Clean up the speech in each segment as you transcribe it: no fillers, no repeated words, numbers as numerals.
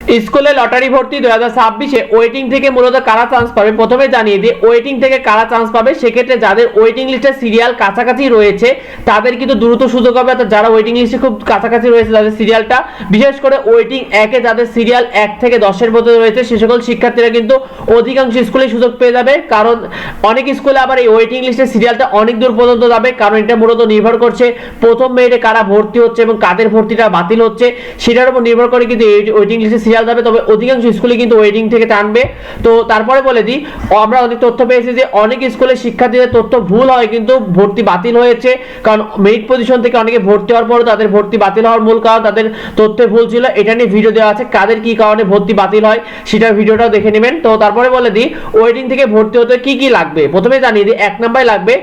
স্কুলে লটারি ভর্তি 2026-এ ওয়েটিং থেকে মূলত কারা চান্স পাবে প্রথমে জানিয়ে দিই। ওয়েটিং থেকে কারা চান্স পাবে, সেক্ষেত্রে যাদের ওয়েটিং লিস্টে সিরিয়াল কাছাকাছি রয়েছে তাদের কিন্তু দ্রুত সুযোগ হবে। অর্থাৎ যারা ওয়েটিং লিস্টে খুব কাছাকাছি রয়েছে তাদের সিরিয়ালটা, বিশেষ করে ওয়েটিং 1-এ যাদের সিরিয়াল 1 থেকে 10-এর মধ্যে রয়েছে সে সকল শিক্ষার্থীরা কিন্তু অধিকাংশ স্কুলে সুযোগ পেয়ে যাবে। কারণ অনেক স্কুলে আবার এই ওয়েটিং লিস্টের সিরিয়ালটা অনেক দূর পর্যন্ত যাবে, কারণ এটা মূলত নির্ভর করছে প্রথম মেরিটে কারা ভর্তি হচ্ছে এবং কাদের ভর্তিটা বাতিল হচ্ছে সেটার উপর নির্ভর করে কিন্তু এই ওয়েটিং লিস্টে সিরিয়াল যাবে। তবে অধিকাংশ স্কুলে কিন্তু ওয়েটিং থেকে টানবে। তো তারপরে বলে দিই, আমরা অনেক তথ্য পেয়েছি যে অনেক স্কুলে শিক্ষার্থীদের তথ্য ভুল হয় কিন্তু ভর্তি বাতিল হয়েছে, কারণ মেরিট পজিশন থেকে অনেকে ভর্তি হওয়ার পর তাদের ভর্তি বাতিল হওয়ার মূল কারণ তাদের তথ্যে ভুল ছিল। এটা নিয়ে ভিডিও দেওয়া আছে, কাদের কি কারণে ভর্তি বাতিল হয় সেটার ভিডিওটাও দেখে নেবেন। তো তারপরে বলে দিই ওয়েটিং থেকে ভর্তি হতে কি কি লাগবে। প্রথমে জানিয়ে দিই, 1 নম্বরে লাগবে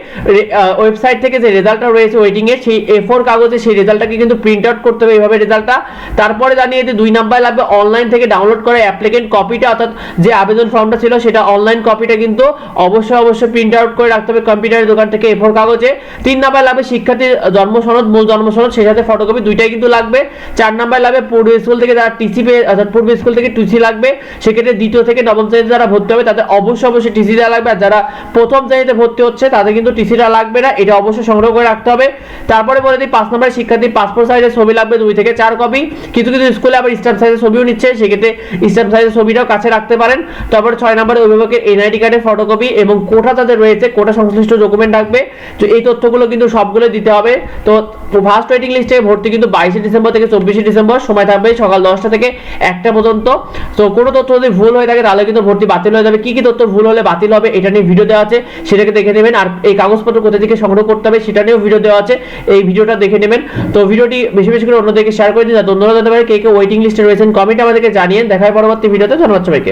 ওয়েবসাইট থেকে যে রেজাল্টটা রয়েছে ওয়েটিং এর সেই A4 কাগজে সেই রেজাল্টটাকে কিন্তু প্রিন্ট আউট করতে হবে এইভাবে রেজাল্টটা। তারপরে জানিয়ে দিই 2 নম্বরে লাগবে অনলাইন থেকে ডাউনলোড করা অ্যাপ্লিকেন্ট কপিটা, অর্থাৎ যে আবেদন ফর্মটা ছিল সেটা অনলাইন কপিটা কিন্তু অবশ্যই প্রিন্ট আউট করে রাখতে হবে কম্পিউটারের দোকান থেকে A4 কাগজে। 3 নম্বরে লাগবে শিক্ষার্থীর জন্ম সনদ, মূল জন্ম সনদ, সেই সাথে ফটোকপি, দুইটাই কিন্তু লাগবে। 4 নম্বরে লাগবে পূর্ব স্কুল থেকে যারা টিসি পেয়ে, অর্থাৎ পূর্ব স্কুল থেকে টিসি লাগবে, সেক্ষেত্রে দ্বিতীয় থেকে নবম শ্রেণীতে যারা ভর্তি হবে তাদের অবশ্যই টিসি দেওয়া লাগবে। আর যারা প্রথম শ্রেণীতে ভর্তি হচ্ছে তাদের কিন্তু টিসিটা লাগবে না, এটা অবশ্যই সংগ্রহ করে রাখতে হবে। তারপরে বলে দিই 5 নম্বরে শিক্ষার্থীর পাসপোর্ট সাইজের ছবি লাগবে 2 থেকে 4 কপি। কিছু কিছু স্কুলে আবার স্ট্যাম্প সাইজের ছবিও নিচ্ছে, সেক্ষেত্রে স্ট্যাম্প সাইজের ছবিটাও কাছে রাখতে পারেন। তারপরে 6 নম্বরে অভিভাবকের এনআইডি কার্ডের ফটোকপি এবং কোটা যাদের রয়েছে কোটা সংশ্লিষ্ট ডকুমেন্ট রাখবে। তো এই তথ্যগুলো কিন্তু সবগুলো দিতে হবে। তো ফার্স্ট ওয়েটিং লিস্টে ভর্তি কিন্তু 22 ডিসেম্বর থেকে 24 ডিসেম্বর, সময় থাকবে সকাল 10টা থেকে 1টা পর্যন্ত। তো কোনো তথ্য যদি ভুল হয়ে থাকে তাহলে কিন্তু ভর্তি বাতিল হয়ে যাবে। কি কি তথ্য ভুল হলে বাতিল হবে এটা নিয়ে ভিডিও দেওয়া আছে, সেটাকে দেখে নেবেন। আর এই কাগজপত্র কোথা থেকে সংগ্রহ করতে হবে সেটা নিয়েও ভিডিও দেওয়া আছে, এই ভিডিওটা দেখে নেবেন। তো ভিডিওটি বেশি বেশি করে অন্যদেরকে শেয়ার করে দিন। ধন্যবাদ জানাতে পারে কে কে ওয়েটিং লিস্টে রয়েছেন কমেন্ট আমাদেরকে জানিয়ে। দেখা হয় পরবর্তী ভিডিওতে। ধন্যবাদ সবাইকে।